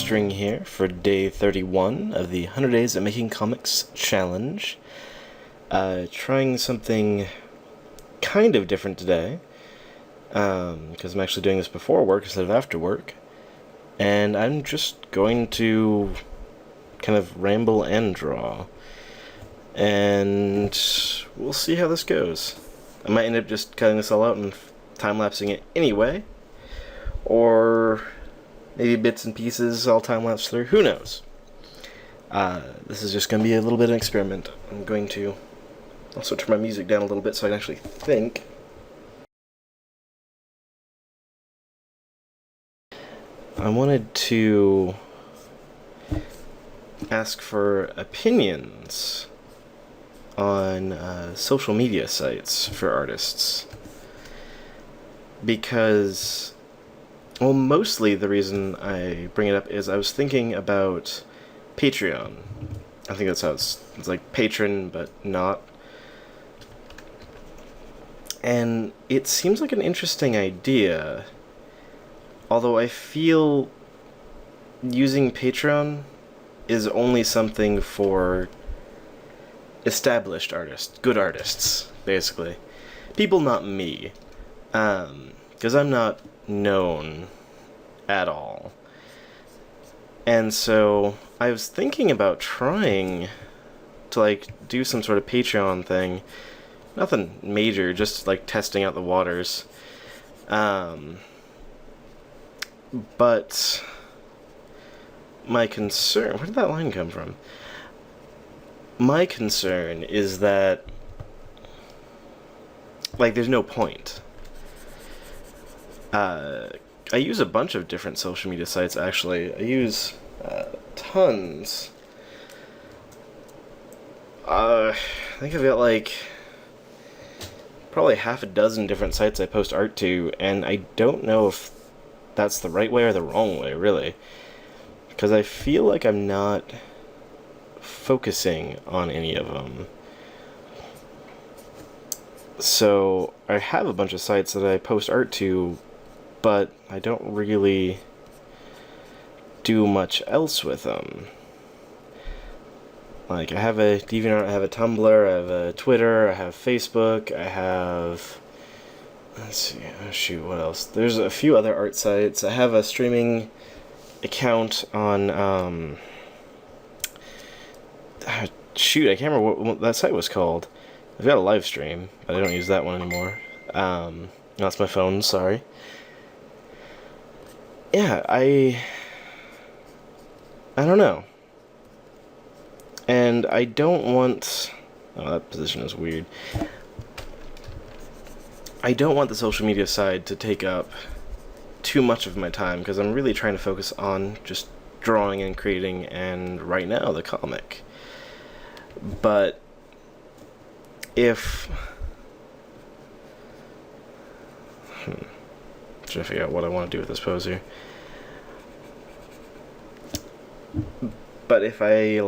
String here for day 31 of the 100 Days of Making Comics Challenge. Trying something kind of different today, because I'm actually doing this before work instead of after work. And I'm just going to kind of ramble and draw. And we'll see how this goes. I might end up just cutting this all out and time-lapsing it anyway. Or maybe bits and pieces I'll time-lapse through. Who knows? This is just going to be a little bit of an experiment. I'm going to also turn my music down a little bit so I can actually think. I wanted to ask for opinions on social media sites for artists. Because, well, mostly the reason I bring it up is I was thinking about Patreon. I think that's how it's like patron, but not. And it seems like an interesting idea, although I feel using Patreon is only something for established artists, good artists, basically. People not me, because I'm not known at all. And so I was thinking about trying to do some sort of Patreon thing. Nothing major, just testing out the waters. But my concern, where did that line come from? My concern is that there's no point. I use a bunch of different social media sites, actually. I use tons. I think I've got probably half a dozen different sites I post art to, and I don't know if that's the right way or the wrong way, really. Because I feel like I'm not focusing on any of them. So I have a bunch of sites that I post art to, but I don't really do much else with them. I have a DeviantArt, I have a Tumblr, I have a Twitter, I have Facebook, I have... Let's see, oh shoot, what else? There's a few other art sites. I have a streaming account on, shoot, I can't remember what that site was called. I've got a live stream, but I don't use that one anymore. That's my phone, sorry. Yeah, I don't know. And I don't want... Oh, that position is weird. I don't want the social media side to take up too much of my time, because I'm really trying to focus on just drawing and creating, and right now, the comic. But if... trying to figure out what I want to do with this pose here. But if I,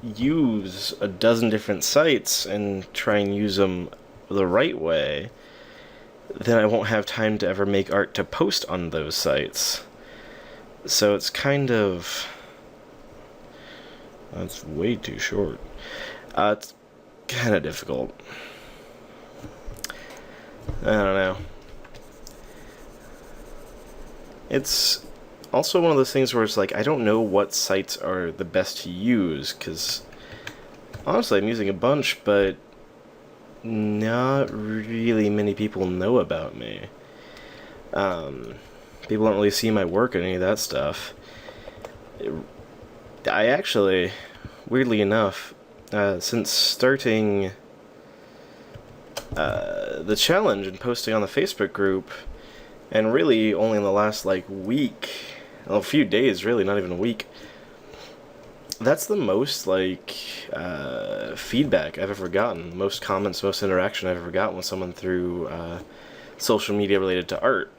use a dozen different sites and try and use them the right way, then I won't have time to ever make art to post on those sites. So it's kind of... That's way too short. It's kind of difficult. I don't know. It's also one of those things where it's I don't know what sites are the best to use, because honestly I'm using a bunch, but not really many people know about me. People don't really see my work and any of that stuff. I actually, weirdly enough, since starting the challenge and posting on the Facebook group, and really only in the last week, well, a few days really, not even a week, that's the most feedback I've ever gotten, most comments, most interaction I've ever gotten with someone through social media related to art.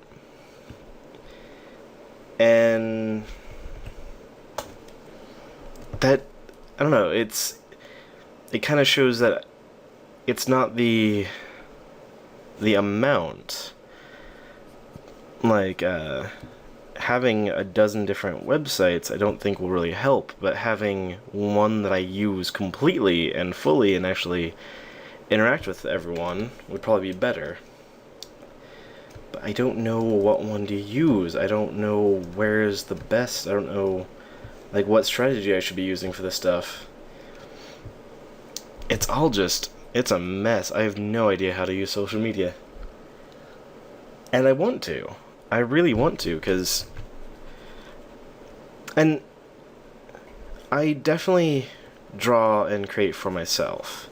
And that, I don't know, it kind of shows that it's not the amount. having a dozen different websites I don't think will really help, but having one that I use completely and fully and actually interact with everyone would probably be better. But I don't know what one to use. I don't know where's the best. I don't know, like, what strategy I should be using for this stuff. It's all just, it's a mess. I have no idea how to use social media. And I want to. I really want to, because... And I definitely draw and create for myself.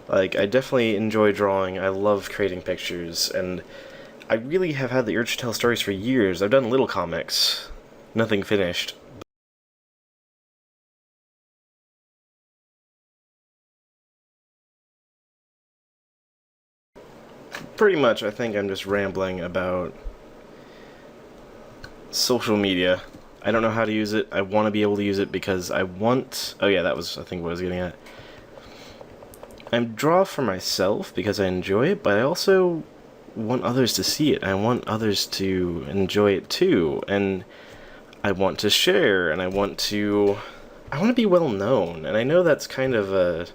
Like, I definitely enjoy drawing. I love creating pictures, and I really have had the urge to tell stories for years. I've done little comics. Nothing finished. Pretty much, I think I'm just rambling about social media. I don't know how to use it. I want to be able to use it because I want... Oh yeah, that was, I think, what I was getting at. I draw for myself because I enjoy it, but I also want others to see it. I want others to enjoy it too, and I want to share, and I want to be well known, and I know that's kind of a...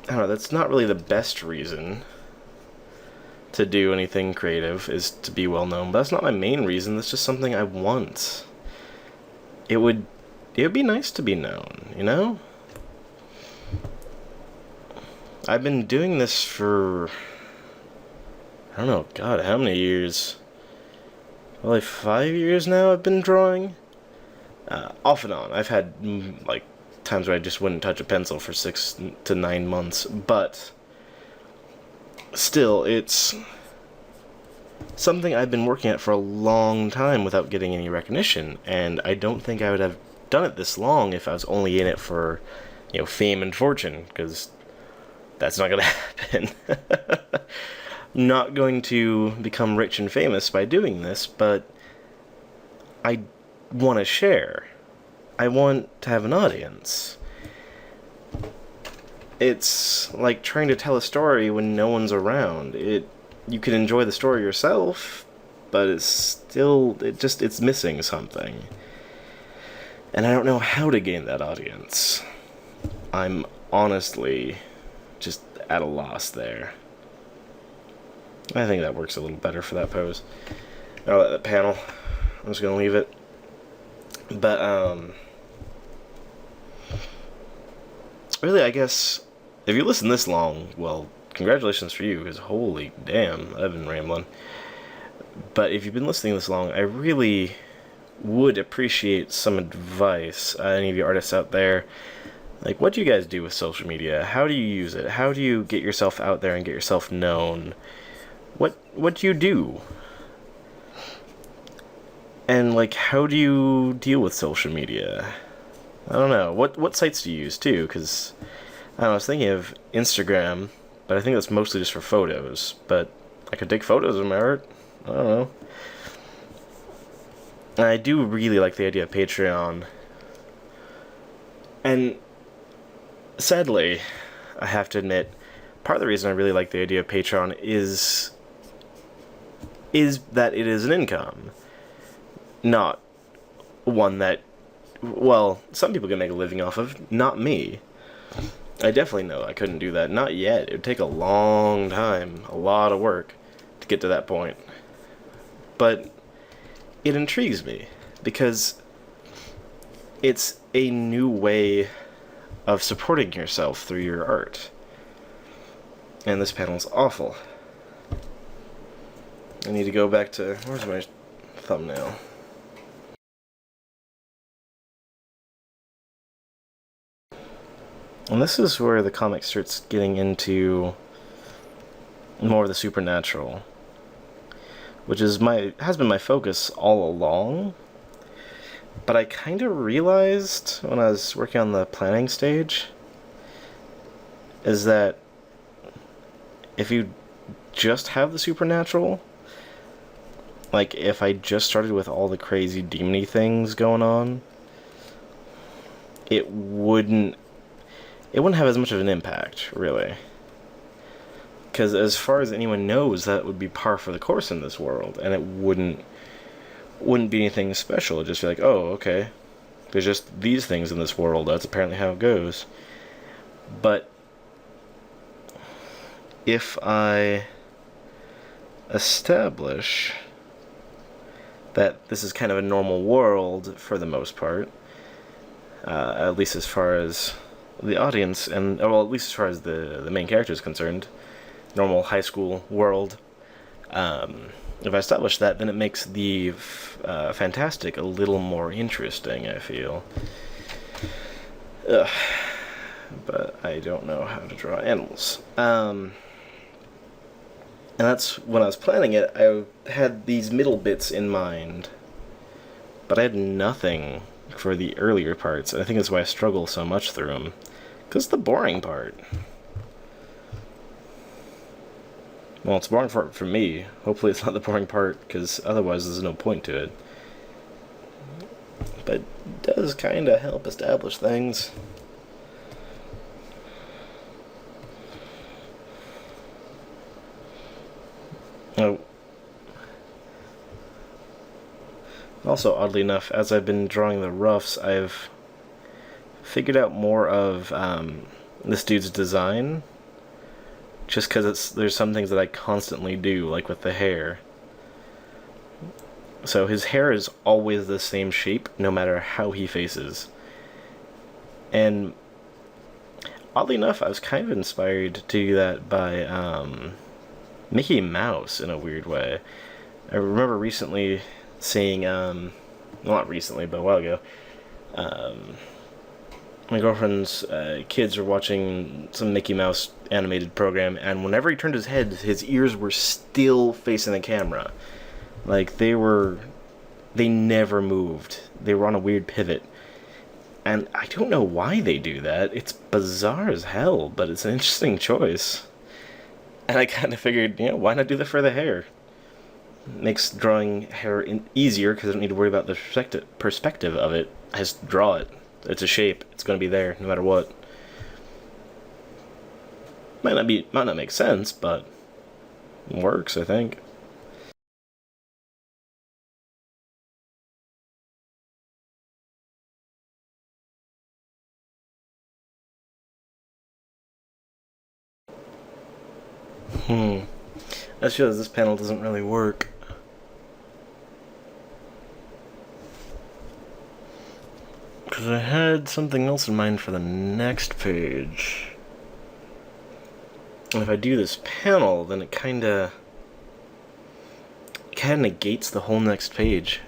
I don't know, that's not really the best reason to do anything creative, is to be well known, but that's not my main reason. That's just something I want. It would be nice to be known, you know? I've been doing this for, I don't know, God, how many years? Probably 5 years now I've been drawing. Off and on. I've had, like, times where I just wouldn't touch a pencil for 6 to 9 months, but still, it's something I've been working at for a long time without getting any recognition, and I don't think I would have done it this long if I was only in it for, you know, fame and fortune, because that's not going to happen. I'm not going to become rich and famous by doing this, but I want to share. I want to have an audience. It's like trying to tell a story when no one's around. You can enjoy the story yourself, but it's missing something. And I don't know how to gain that audience. I'm honestly just at a loss there. I think that works a little better for that pose. That panel. I'm just gonna leave it. But, really, I guess, if you listen this long, well, congratulations for you, because holy damn, I've been rambling. But if you've been listening this long, I really would appreciate some advice. Any of you artists out there, like, what do you guys do with social media? How do you use it? How do you get yourself out there and get yourself known? What do you do? And, like, how do you deal with social media? I don't know. What sites do you use, too? Because, I don't know, I was thinking of Instagram, but I think that's mostly just for photos. But I could take photos of my art. I don't know. And I do really like the idea of Patreon. And sadly, I have to admit, part of the reason I really like the idea of Patreon is that it is an income. Not one that, well, some people can make a living off of, not me. I definitely know I couldn't do that. Not yet. It would take a long time, a lot of work to get to that point. But it intrigues me because it's a new way of supporting yourself through your art. And this panel's awful. I need to go back to, where's my thumbnail? And this is where the comic starts getting into more of the supernatural, which is has been my focus all along. But I kind of realized when I was working on the planning stage is that if you just have the supernatural, like if I just started with all the crazy demony things going on, it wouldn't have as much of an impact, really. Because as far as anyone knows, that would be par for the course in this world, and it wouldn't wouldn't be anything special. It'd just be like, oh, okay, there's just these things in this world. That's apparently how it goes. But if I establish that this is kind of a normal world for the most part, at least as far as the audience, and well, at least as far as the main character is concerned, normal high school world. If I establish that, then it makes the fantastic a little more interesting, I feel. Ugh. But I don't know how to draw animals. And that's when I was planning it, I had these middle bits in mind, but I had nothing for the earlier parts, and I think that's why I struggle so much through them. Because it's the boring part. Well, it's the boring part for me. Hopefully it's not the boring part, because otherwise there's no point to it. But it does kind of help establish things. Oh. Also, oddly enough, as I've been drawing the roughs, I've figured out more of this dude's design. Just because there's some things that I constantly do, like with the hair. So his hair is always the same shape, no matter how he faces. And oddly enough, I was kind of inspired to do that by Mickey Mouse in a weird way. I remember recently seeing, well, not recently, but a while ago, my girlfriend's kids were watching some Mickey Mouse animated program, and whenever he turned his head, his ears were still facing the camera. Like, they never moved. They were on a weird pivot. And I don't know why they do that. It's bizarre as hell, but it's an interesting choice. And I kind of figured, why not do that for the hair? It makes drawing hair easier, because I don't need to worry about the perspective of it. I just draw it. It's a shape. It's going to be there, no matter what. Might not make sense, but it works, I think. I just realized this panel doesn't really work. Because I had something else in mind for the next page. And if I do this panel, then it kind of negates the whole next page.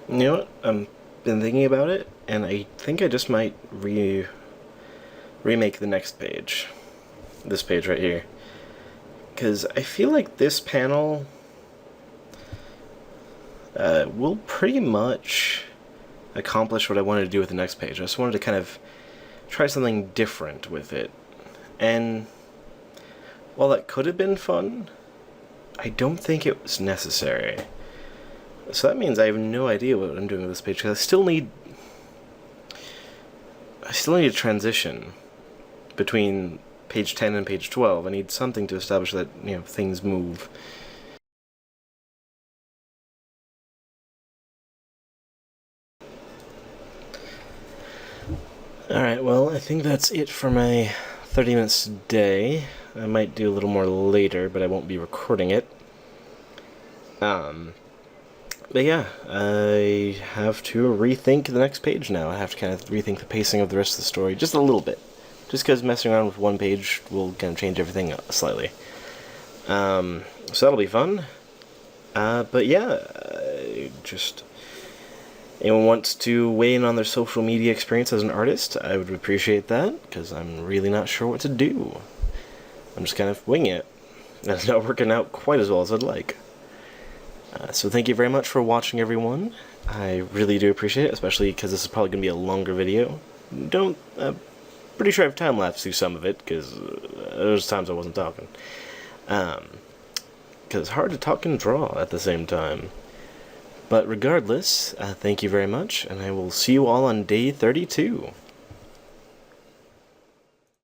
You know what? I've been thinking about it, and I think I just might remake the next page. This page right here. Because I feel like this panel will pretty much accomplish what I wanted to do with the next page. I just wanted to kind of try something different with it. And while that could have been fun, I don't think it was necessary. So that means I have no idea what I'm doing with this page, because I still need a transition between page 10 and page 12. I need something to establish that, things move. Alright, well, I think that's it for my 30 minutes a day. I might do a little more later, but I won't be recording it. But yeah, I have to rethink the next page now. I have to kind of rethink the pacing of the rest of the story just a little bit. Just because messing around with one page will kind of change everything slightly. So that'll be fun. But yeah, anyone wants to weigh in on their social media experience as an artist, I would appreciate that, because I'm really not sure what to do. I'm just kind of winging it. And it's not working out quite as well as I'd like. So thank you very much for watching, everyone. I really do appreciate it, especially because this is probably going to be a longer video. Pretty sure I have time-lapse through some of it, because there's times I wasn't talking. Because it's hard to talk and draw at the same time. But regardless, thank you very much, and I will see you all on day 32.